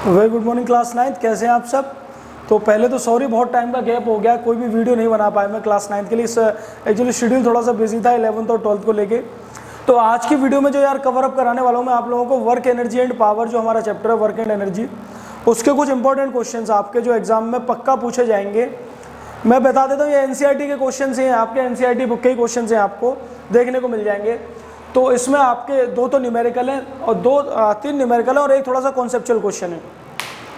Very good morning class 9th, कैसे हैं आप सब। तो पहले तो सॉरी बहुत टाइम का गैप हो गया, कोई भी वीडियो नहीं बना पाया मैं क्लास 9th के लिए। एक्चुअली शेड्यूल थोड़ा सा बिजी था 11th और 12th को लेके। तो आज की वीडियो में जो यार कवर अप कराने वाला हूँ मैं आप लोगों को, वर्क एनर्जी एंड पावर, जो हमारा चैप्टर है वर्क एंड एनर्जी, उसके कुछ इंपॉर्टेंट क्वेश्चंस आपके जो एग्जाम में पक्का पूछे जाएंगे। मैं बता देता हूँ ये एनसीईआरटी के क्वेश्चन हैं, आपके एनसीईआरटी बुक के ही क्वेश्चन हैं, आपको देखने को मिल जाएंगे। तो इसमें आपके दो तो न्यूमेरिकल हैं और तीन न्यूमेरिकल है और एक थोड़ा सा कॉन्सेप्चुअल क्वेश्चन है।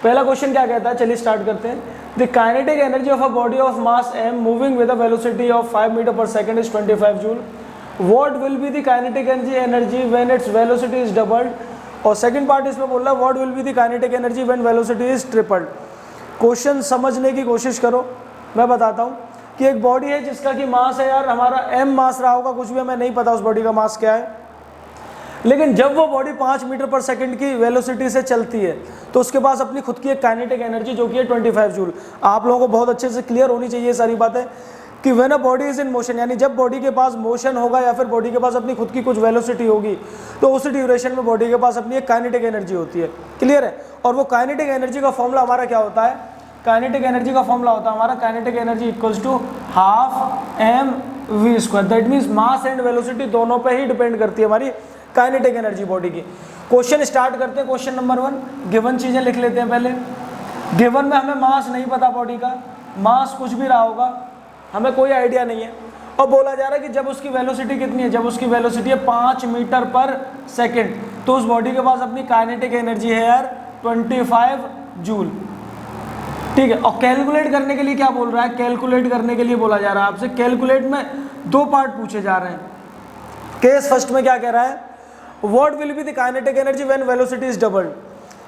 पहला क्वेश्चन क्या कहता है, चलिए स्टार्ट करते हैं। The kinetic energy of a body of mass m moving with a velocity of 5 metre per second is 25 joule. What will be the kinetic energy when its velocity is doubled. और second part इसमें बोल रहा है what will be the kinetic energy when velocity is tripled. Question समझने की कोशिश करो। मैं बताता हूँ कि एक बॉडी है जिसका कि मास है यार हमारा m मास रहा होगा, कुछ भी हमें नहीं पता उस बॉडी का मास क्या है, लेकिन जब वो बॉडी 5 मीटर पर सेकंड की वेलोसिटी से चलती है तो उसके पास अपनी खुद की एक काइनेटिक एनर्जी जो कि है 25 जूल। आप लोगों को बहुत अच्छे से क्लियर होनी चाहिए ये सारी बातें कि when a body is in motion, यानी जब बॉडी के पास मोशन होगा या फिर बॉडी के पास अपनी खुद की कुछ वेलोसिटी होगी तो उस ड्यूरेशन में बॉडी के पास अपनी एक काइनेटिक एनर्जी होती है। क्लियर है। और वो काइनेटिक एनर्जी का फॉर्मूला हमारा क्या होता है, काइनेटिक एनर्जी का फॉर्मूला होता है हमारा kinetic energy equals to half m v square. That means mass and velocity दोनों पे ही डिपेंड करती है हमारी काइनेटिक एनर्जी बॉडी की। क्वेश्चन स्टार्ट करते हैं। क्वेश्चन नंबर 1, गिवन चीजें लिख लेते हैं पहले। गिवन में हमें मास नहीं पता बॉडी का, मास कुछ भी रहा होगा, हमें कोई आइडिया नहीं है। और बोला जा रहा है कि जब उसकी वेलोसिटी कितनी है, जब उसकी वेलोसिटी है 5 मीटर पर सेकेंड, तो उस बॉडी के पास अपनी काइनेटिक एनर्जी है यार 25 जूल। ठीक है। और कैलकुलेट करने के लिए क्या बोल रहा है, कैलकुलेट करने के लिए बोला जा रहा है आपसे। कैलकुलेट में दो पार्ट पूछे जा रहे हैं। केस फर्स्ट में क्या कह रहा है, what will be the kinetic energy when velocity is doubled,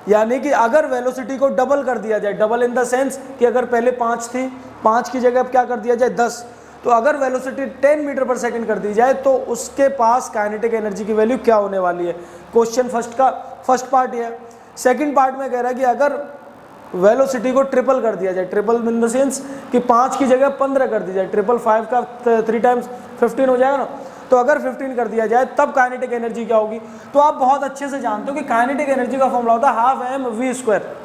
यानी कि अगर वेलोसिटी को डबल कर दिया जाए, डबल इन द सेंस कि अगर पहले 5 थी, 5 की जगह अब क्या कर दिया जाए 10, तो अगर वेलोसिटी 10 मीटर पर सेकंड कर दी जाए तो उसके पास काइनेटिक एनर्जी की वैल्यू क्या होने वाली है। क्वेश्चन फर्स्ट का फर्स्ट पार्ट ये है। सेकंड पार्ट में कह रहा है कि अगर वेलोसिटी को ट्रिपल कर दिया जाए, ट्रिपल इन द सेंस कि 5 की जगह 15 कर दी जाए, ट्रिपल 5 का 3 टाइम्स 15 हो जाएगा ना, तो अगर 15 कर दिया जाए तब काइनेटिक एनर्जी क्या होगी। तो आप बहुत अच्छे से जानते हो कि काइनेटिक एनर्जी का फॉर्मूला होता है half m v square.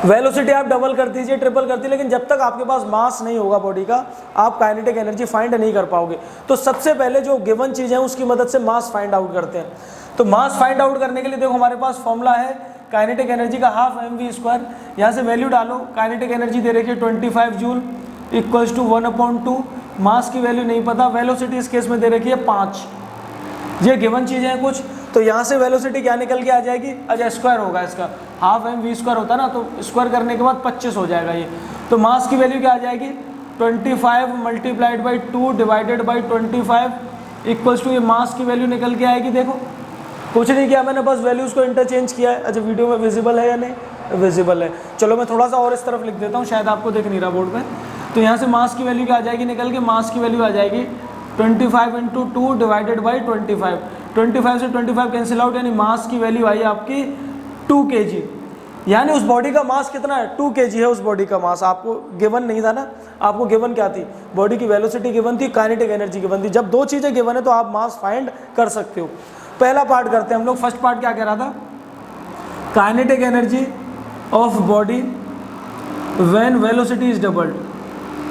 Velocity आप डबल कर दीजिए, ट्रिपल कर दीजिए, लेकिन जब तक आपके पास मास नहीं होगा बॉडी का आप काइनेटिक एनर्जी फाइंड नहीं कर पाओगे। तो सबसे पहले जो गिवन चीज़ है उसकी मदद से मास फाइंड आउट करते हैं। तो मास फाइंड आउट करने के लिए देखो हमारे पास फॉर्मूला है काइनेटिक एनर्जी का हाफ एम वी स्क्वायर। यहाँ से वैल्यू डालो, काइनेटिक एनर्जी दे रखी है 25 जूल इक्वल्स टू 1/2। मास की वैल्यू नहीं पता, वेलोसिटी इस केस में दे रखी है 5। ये गिवन चीज़ें हैं कुछ, तो यहाँ से वेलोसिटी क्या निकल के आ जाएगी, अच्छा स्क्वायर होगा इसका, हाफ एम वी स्क्वायर होता है ना, तो स्क्वायर करने के बाद 25 हो जाएगा ये। तो मास की वैल्यू क्या आ जाएगी 25 multiplied by 2 divided by 25 equals to, ये मास की वैल्यू निकल के आएगी। देखो कुछ नहीं किया मैंने, बस वैल्यूज़ को इंटरचेंज किया है। अच्छा वीडियो में विजिबल है या नहीं, विजिबल है। चलो मैं थोड़ा सा और इस तरफ लिख देता हूँ, शायद आपको दिख नहीं रहा बोर्ड पे। तो यहाँ से मास की वैल्यू क्या आ जाएगी निकल के, मास की वैल्यू आ जाएगी 25 इंटू 2 डिवाइडेड बाई 25। 25 से 25 कैंसिल आउट, यानी मास की वैल्यू आई आपकी 2 kg। यानी उस बॉडी का मास कितना है, 2 kg है उस बॉडी का मास। आपको गिवन नहीं था ना, आपको गिवन क्या थी, बॉडी की वेलोसिटी गिवन थी, काइनेटिक एनर्जी गिवन थी। जब दो चीज़ें गिवन है तो आप मास फाइंड कर सकते हो। पहला पार्ट करते हैं हम लोग। फर्स्ट पार्ट क्या कह रहा था, kinetic energy of body when velocity is doubled,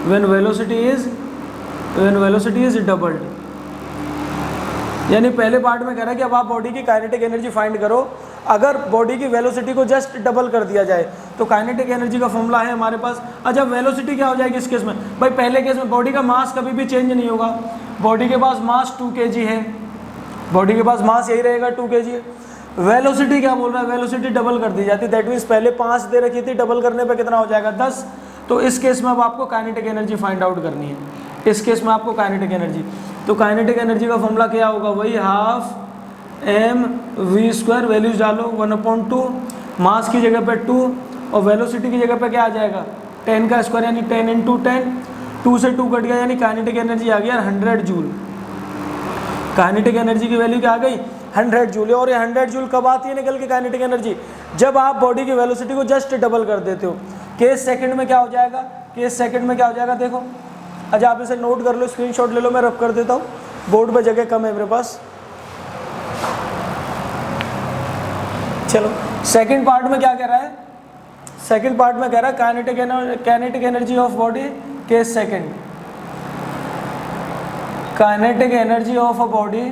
when velocity is doubled. यानी पहले पार्ट में कह रहा है कि अब आप बॉडी की काइनेटिक एनर्जी फाइंड करो। अगर बॉडी की वेलोसिटी को जस्ट डबल कर दिया जाए तो काइनेटिक एनर्जी का फॉर्मूला है हमारे पास। अच्छा वेलोसिटी क्या हो जाएगी इस केस में, भाई पहले केस में बॉडी का मास कभी भी चेंज नहीं होगा, बॉडी के पास मास 2 kg है, बॉडी के पास मास यही रहेगा 2 kg। वेलोसिटी क्या बोल रहा है, वेलोसिटी डबल कर दी जाती है, दैट मीन्स पहले 5 दे रखी थी, डबल करने पे कितना हो जाएगा 10। तो इस केस में अब आपको काइनेटिक एनर्जी फाइंड आउट करनी है। इस केस में आपको काइनेटिक एनर्जी, तो काइनेटिक एनर्जी का फॉर्मूला क्या होगा, वही half m v square. Values डालो 1/2, मास की जगह पे 2 और वेलोसिटी की जगह पे क्या आ जाएगा 10 का स्क्वायर, यानी 10 इंटू 10, 2 से 2 कट गया, यानी काइनेटिक एनर्जी आ गया 100 जूल। काइनेटिक एनर्जी की वैल्यू क्या आ गई 100 जूल। और ये 100 जूल कब आती है निकल के काइनेटिक एनर्जी, जब आप बॉडी की वेलोसिटी को जस्ट डबल कर देते हो। केस सेकंड में क्या हो जाएगा, केस सेकंड में क्या हो जाएगा देखो। अच्छा आप इसे नोट कर लो, स्क्रीनशॉट ले लो, मैं रब कर देता हूँ, बोर्ड पे जगह कम है मेरे पास। चलो सेकंड पार्ट में क्या कह रहा है, सेकंड पार्ट में कह रहा है kinetic energy of body, case second, kinetic energy of a body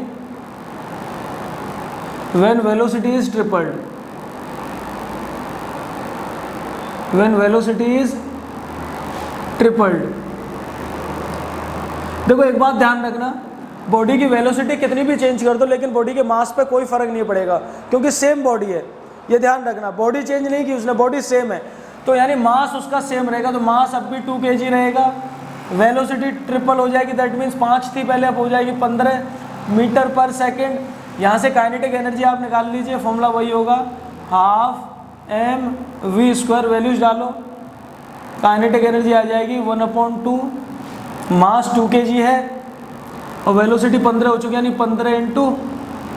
when velocity is tripled, when velocity is tripled. देखो एक बात ध्यान रखना, बॉडी की वेलोसिटी कितनी भी चेंज कर दो लेकिन बॉडी के मास पे कोई फर्क नहीं पड़ेगा, क्योंकि सेम बॉडी है, ये ध्यान रखना। बॉडी चेंज नहीं की उसने, बॉडी सेम है, तो यानी मास उसका सेम रहेगा, तो मास अब भी 2 kg रहेगा। वेलोसिटी ट्रिपल हो जाएगी, दैट मीन्स 5 थी पहले, अब हो जाएगी 15 मीटर पर सेकेंड। यहाँ से काइनेटिक एनर्जी आप निकाल लीजिए, फॉर्मूला वही होगा, ½ mv², वैल्यूज डालो, काइनेटिक एनर्जी आ जाएगी 1/2, मास 2 kg है और वेलोसिटी 15 हो चुकी है, यानी 15 ×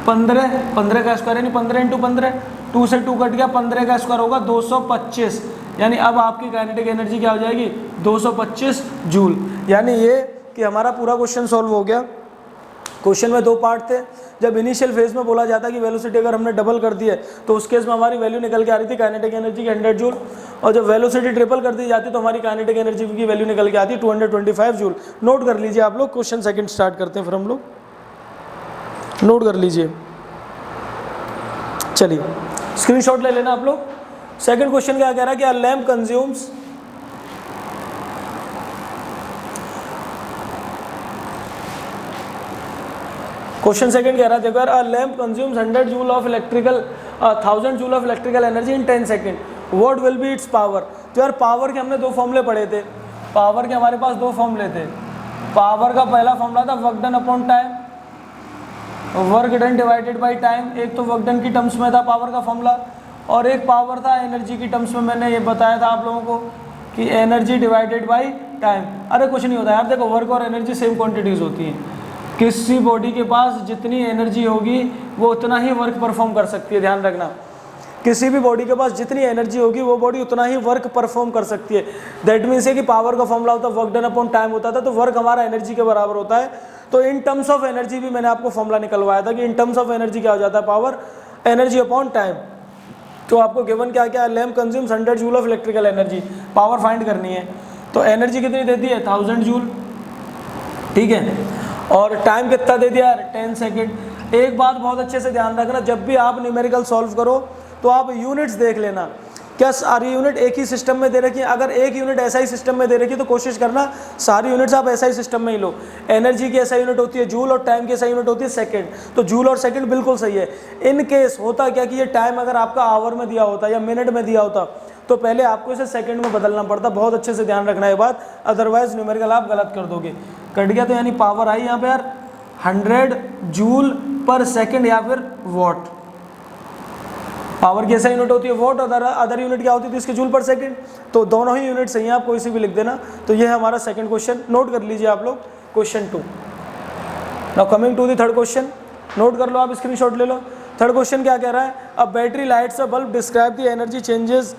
15 का स्क्वायर, यानी 15 × 15, 2 से 2 कट गया, 15 का स्क्वायर होगा 225, यानी अब आपकी काइनेटिक एनर्जी क्या हो जाएगी 225 जूल। यानी ये कि हमारा पूरा क्वेश्चन सॉल्व हो गया। क्वेश्चन में 2 पार्ट थे। जब इनिशियल फेज में बोला जाता है कि वेलोसिटी अगर हमने डबल कर दी है तो उस केस में हमारी वैल्यू निकल के आ रही थी काइनेटिक एनर्जी की 100 जूल, और जब वेलोसिटी ट्रिपल कर दी जाती तो हमारी काइनेटिक एनर्जी की वैल्यू निकल के आती है 225 जूल। नोट कर लीजिए आप लोग, क्वेश्चन सेकंड स्टार्ट करते हैं, फिर हम लोग नोट कर लीजिए। चलिए स्क्रीनशॉट ले लेना आप लोग। सेकंड क्वेश्चन क्या कह रहा है कि अ लैम्प कंज्यूम्स क्वेश्चन सेकंड कह रहा है, देखो अ lamp consumes 100 joule of electrical 1000 joule of electrical energy in 10 second, what will B it's power. तो यार पावर के हमने 2 फॉर्मूले पढ़े थे, पावर के हमारे पास 2 फॉर्मूले थे। पावर का पहला फॉर्मूला था work done upon time, work done divided by time, एक तो वर्क डन की टर्म्स में था पावर का फॉर्मूला, और एक पावर था एनर्जी की टर्म्स में। मैंने ये बताया था आप लोगों को कि एनर्जी डिवाइडेड बाय टाइम। अरे कुछ नहीं होता यार, देखो वर्क और एनर्जी सेम क्वांटिटीज़ होती हैं। किसी बॉडी के पास जितनी एनर्जी होगी वो उतना ही वर्क परफॉर्म कर सकती है, ध्यान रखना। किसी भी बॉडी के पास जितनी एनर्जी होगी वो बॉडी उतना ही वर्क परफॉर्म कर सकती है। दैट मीन्स है कि पावर का फॉर्मूला होता है वर्क डन अपॉन टाइम होता था, तो वर्क हमारा एनर्जी के बराबर होता है। तो इन टर्म्स ऑफ एनर्जी भी मैंने आपको फॉर्मूला निकलवाया था कि इन टर्म्स ऑफ एनर्जी क्या हो जाता है, पावर एनर्जी अपॉन टाइम। तो आपको गिवन क्या क्या, lamp consumes 100 joule of electrical energy, power find करनी है। तो एनर्जी कितनी देती है 1000 जूल, ठीक है, और टाइम कितना दे दिया यार 10 सेकेंड। एक बात बहुत अच्छे से ध्यान रखना, जब भी आप न्यूमेरिकल सॉल्व करो तो आप यूनिट्स देख लेना, क्या सारी यूनिट एक ही सिस्टम में दे रखी है। अगर एक यूनिट ऐसा ही सिस्टम में दे रखी है तो कोशिश करना सारी यूनिट्स आप ऐसा ही सिस्टम में ही लो। एनर्जी की ऐसा यूनिट होती है जूल, और टाइम की ऐसा यूनिट होती है सेकंड, तो जूल और सेकंड बिल्कुल सही है। इन केस होता क्या कि ये टाइम अगर आपका आवर में दिया होता या मिनट में दिया होता तो पहले आपको इसे सेकंड में बदलना पड़ता। बहुत अच्छे से ध्यान रखना है बात, अदरवाइज न्यूमेरिकल आप गलत कर दोगे। कट गया तो यानी पावर आई यहाँ पे यार 100 जूल पर सेकंड या फिर वॉट। पावर की ऐसा यूनिट होती है वॉट, और अदर यूनिट क्या होती थी इसके जूल पर सेकंड, तो दोनों ही यूनिट सही हैं, आप कोई सी भी लिख देना। तो ये है हमारा सेकंड क्वेश्चन, नोट कर लीजिए आप लोग question 2। Now coming to the third question, note कर लो आप, स्क्रीनशॉट ले लो। थर्ड क्वेश्चन क्या कह रहा है, a battery lights a bulb, describe the energy changes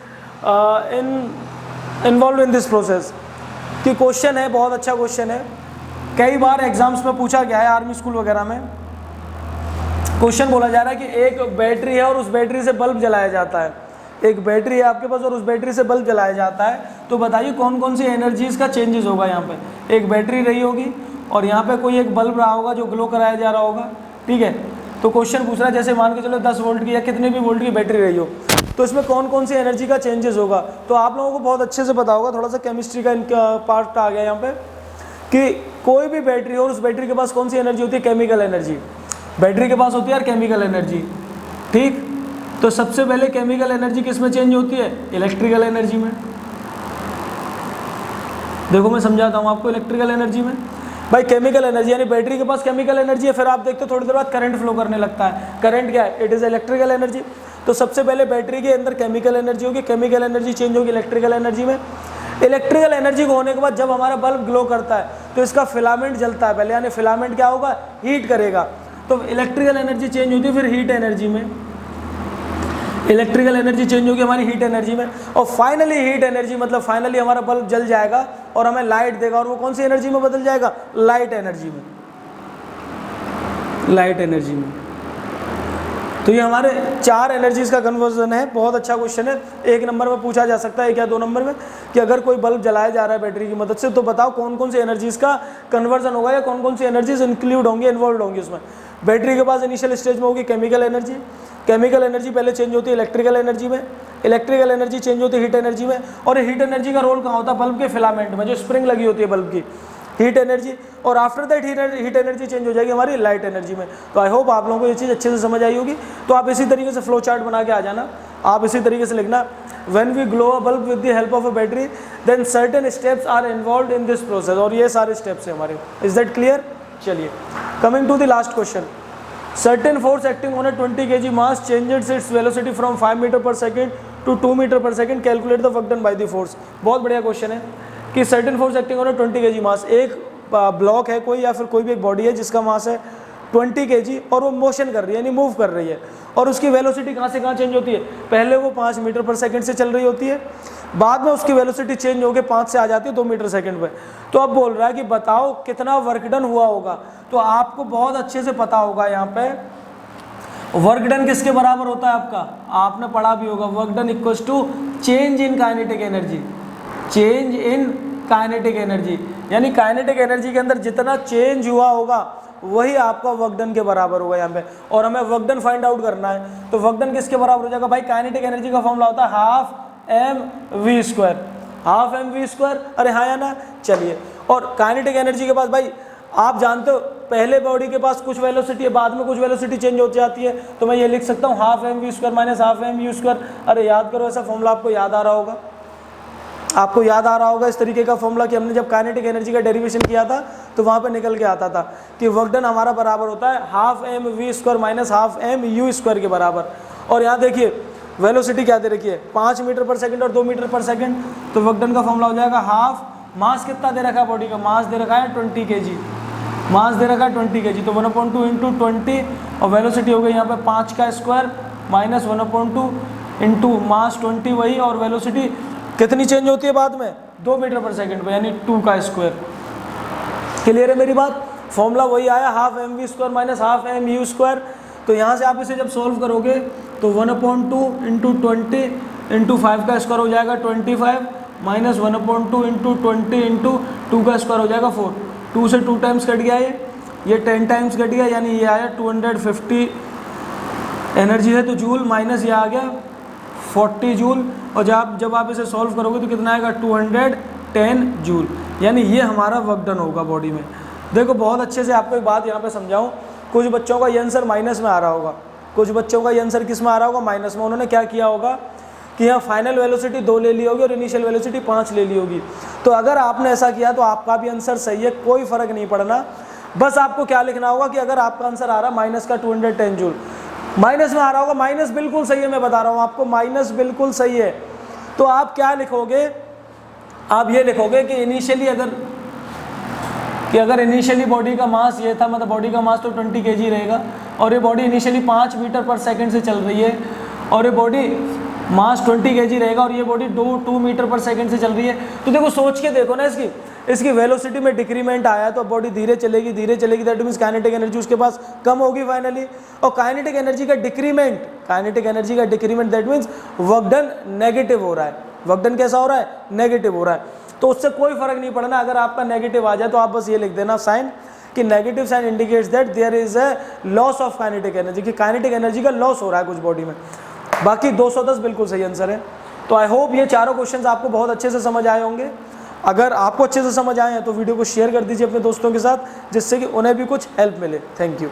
involve in this process. कि क्वेश्चन है, बहुत अच्छा क्वेश्चन है, कई बार एग्जाम्स में पूछा गया है, आर्मी स्कूल वगैरह में। क्वेश्चन बोला जा रहा है कि एक बैटरी है और उस बैटरी से बल्ब जलाया जाता है। एक बैटरी है आपके पास और उस बैटरी से बल्ब जलाया जाता है, तो बताइए कौन कौन सी एनर्जीज का चेंजेस होगा। यहाँ पे एक बैटरी रही होगी और यहाँ पे कोई एक बल्ब रहा होगा जो ग्लो कराया जा रहा होगा, ठीक है। तो क्वेश्चन पूछ रहा है, जैसे मान के चलो 10 वोल्ट की या कितने भी वोल्ट की बैटरी रही हो, तो इसमें कौन कौन सी एनर्जी का चेंजेस होगा। तो आप लोगों को बहुत अच्छे से पता होगा, थोड़ा सा केमिस्ट्री का इनका पार्ट आ गया यहाँ पे, कि कोई भी बैटरी हो और उस बैटरी के पास कौन सी एनर्जी होती है, केमिकल एनर्जी। बैटरी के पास होती है यार केमिकल एनर्जी, ठीक। तो सबसे पहले केमिकल एनर्जी किस में चेंज होती है, इलेक्ट्रिकल एनर्जी में। देखो मैं समझाता हूँ आपको, इलेक्ट्रिकल एनर्जी में भाई केमिकल एनर्जी, यानी बैटरी के पास केमिकल एनर्जी है, फिर आप देखते हो थोड़ी देर बाद करंट फ्लो करने लगता है। करंट क्या है, इट इज़ इलेक्ट्रिकल एनर्जी। तो सबसे पहले बैटरी के अंदर केमिकल एनर्जी होगी, केमिकल एनर्जी चेंज होगी इलेक्ट्रिकल एनर्जी में। इलेक्ट्रिकल एनर्जी को होने के बाद जब हमारा बल्ब ग्लो करता है तो इसका फिलामेंट जलता है पहले, यानी फिलामेंट क्या होगा, हीट करेगा। तो इलेक्ट्रिकल एनर्जी चेंज होती है फिर हीट एनर्जी में, इलेक्ट्रिकल एनर्जी चेंज होगी हमारी हीट एनर्जी में, और फाइनली हीट एनर्जी मतलब फाइनली हमारा बल्ब जल जाएगा और हमें लाइट देगा, और वो कौन सी एनर्जी में बदल जाएगा, लाइट एनर्जी में, लाइट एनर्जी में। तो ये हमारे 4 एनर्जीज का कन्वर्जन है। बहुत अच्छा क्वेश्चन है, 1 नंबर में पूछा जा सकता है, क्या 2 नंबर में, कि अगर कोई बल्ब जलाया जा रहा है बैटरी की मदद से, तो बताओ कौन कौन सी एनर्जीज का कन्वर्जन होगा या कौन कौन सी एनर्जीज इंक्लूड होंगी, इन्वॉल्व होंगी उसमें। बैटरी के पास इनिशियल स्टेज में होगी केमिकल एनर्जी, केमिकल एनर्जी पहले चेंज होती है इलेक्ट्रिकल एनर्जी में, इलेक्ट्रिकल एनर्जी चेंज होती है हीट एनर्जी में, और हीट एनर्जी का रोल कहाँ होता है, बल्ब के फिलामेंट में, जो स्प्रिंग लगी होती है बल्ब की, हीट एनर्जी, और after that heat energy change हो जाएगी हमारी लाइट एनर्जी में। तो आई होप आप लोगों को ये चीज़ अच्छे से समझ आई होगी। तो आप इसी तरीके से फ्लो चार्ट बना के आ जाना, आप इसी तरीके से लिखना, when we glow a bulb with the help of a battery then certain steps are involve in this process, और ये सारे स्टेप्स हैं हमारे। Is that clear? चलिए, coming to the last question. Certain force acting on a 20 kg mass changes its velocity from 5 metre per second to 2 metre per second, calculate the work done by the force. बहुत बढ़िया question है कि certain force acting on a 20 kg मास, एक block है कोई या फिर कोई भी एक बॉडी है जिसका मास है 20 kg और वो मोशन कर रही है, यानी मूव कर रही है, और उसकी वेलोसिटी कहाँ से कहाँ चेंज होती है, पहले वो 5 मीटर पर सेकंड से चल रही होती है, बाद में उसकी वेलोसिटी चेंज होकर 5 से आ जाती है 2 मीटर सेकंड पे। तो अब बोल रहा है कि बताओ कितना वर्क डन हुआ होगा। तो आपको बहुत अच्छे से पता होगा यहाँ पे वर्क डन किसके बराबर होता है आपका, आपने पढ़ा भी होगा, work done equals to change in kinetic energy, change in kinetic energy, यानी काइनेटिक एनर्जी के अंदर जितना चेंज हुआ होगा वही आपका वर्क डन के बराबर होगा यहाँ पे। और हमें वर्क डन फाइंड आउट करना है, तो वर्क डन किसके बराबर हो जाएगा भाई, काइनेटिक एनर्जी का फॉर्मूला होता है हाफ mv², हाफ mv², अरे हाँ या ना। चलिए, और काइनेटिक एनर्जी के पास भाई आप जानते हो पहले बॉडी के पास कुछ वेलोसिटी है, बाद में कुछ वेलोसिटी चेंज हो जाती है, तो मैं ये लिख सकता हूँ half mv² minus half mu²। अरे याद करो, ऐसा फॉर्मूला आपको याद आ रहा होगा, आपको याद आ रहा होगा इस तरीके का फॉर्मूला कि हमने जब काइनेटिक एनर्जी का डेरिवेशन किया था तो वहाँ पे निकल के आता था कि वर्क डन हमारा बराबर होता है half mv² minus half mu² के बराबर। और यहाँ देखिए वेलोसिटी क्या दे रखी है, 5 मीटर पर सेकंड और 2 मीटर पर सेकंड, तो वर्क डन का फॉर्मूला हो जाएगा हाफ, मास कितना दे रखा है बॉडी का, मास दे रखा है 20 kg, मास दे रखा है 20 kg, तो 1/2 इंटू 20, और वेलोसिटी हो गई यहाँ पे 5 का स्क्वायर माइनस 1/2 इंटू मास 20 वही, और वेलोसिटी कितनी चेंज होती है बाद में 2 मीटर पर सेकंड पे, यानी 2 का स्क्वायर। क्लियर है मेरी बात? फॉर्मूला वही आया half mv² minus half mu²। तो यहाँ से आप इसे जब सॉल्व करोगे तो 1/2 इंटू 20 इंटू 5 का स्क्वायर हो जाएगा 25 माइनस 1/2 इंटू 20 इंटू 2 का स्क्वायर हो जाएगा 4, 2 से 2 टाइम्स कट गया, ये 10 टाइम्स कट गया, यानी ये आया 250 एनर्जी है तो जूल, माइनस ये आ गया 40 जूल, और जब आप इसे सॉल्व करोगे तो कितना आएगा 210 जूल, यानी ये हमारा वर्क डन होगा बॉडी में। देखो बहुत अच्छे से आपको एक बात यहाँ पे समझाऊँ, कुछ बच्चों का ये आंसर माइनस में आ रहा होगा, कुछ बच्चों का ये आंसर किस में आ रहा होगा, माइनस में। उन्होंने क्या किया होगा कि यहाँ फाइनल वेलोसिटी 2 ले ली होगी और इनिशियल वेलोसिटी 5 ले ली होगी। तो अगर आपने ऐसा किया तो आपका भी आंसर सही है, कोई फ़र्क नहीं पड़ना। बस आपको क्या लिखना होगा कि अगर आपका आंसर आ रहा है माइनस का 210 जूल, माइनस में आ रहा होगा, माइनस बिल्कुल सही है, मैं बता रहा हूँ आपको माइनस बिल्कुल सही है, तो आप क्या लिखोगे, आप ये लिखोगे कि अगर इनिशियली बॉडी का मास ये था, मतलब बॉडी का मास तो 20 kg रहेगा, और ये body initially 5 metre per second से चल रही है, और ये बॉडी मास 20 kg रहेगा, और ये बॉडी 2 मीटर पर सेकंड से चल रही है। तो देखो सोच के देखो ना, इसकी वेलोसिटी में डिक्रीमेंट आया है, तो बॉडी धीरे चलेगी, दैट मीन्स काइनेटिक एनर्जी उसके पास कम होगी फाइनली, और काइनेटिक एनर्जी का decrement that means work done negative हो रहा है। वर्क डन कैसा हो रहा है, नेगेटिव हो रहा है। तो उससे कोई फर्क नहीं पड़ना, अगर आपका नेगेटिव आ जाए तो आप बस ये लिख देना साइन कि negative sign indicates that there is a loss of kinetic energy, कि काइनेटिक एनर्जी का लॉस हो रहा है कुछ बॉडी में। बाकी 210 बिल्कुल सही आंसर है। तो आई होप ये चारों क्वेश्चंस आपको बहुत अच्छे से समझ आए होंगे। अगर आपको अच्छे से समझ आए हैं तो वीडियो को शेयर कर दीजिए अपने दोस्तों के साथ, जिससे कि उन्हें भी कुछ हेल्प मिले। Thank you.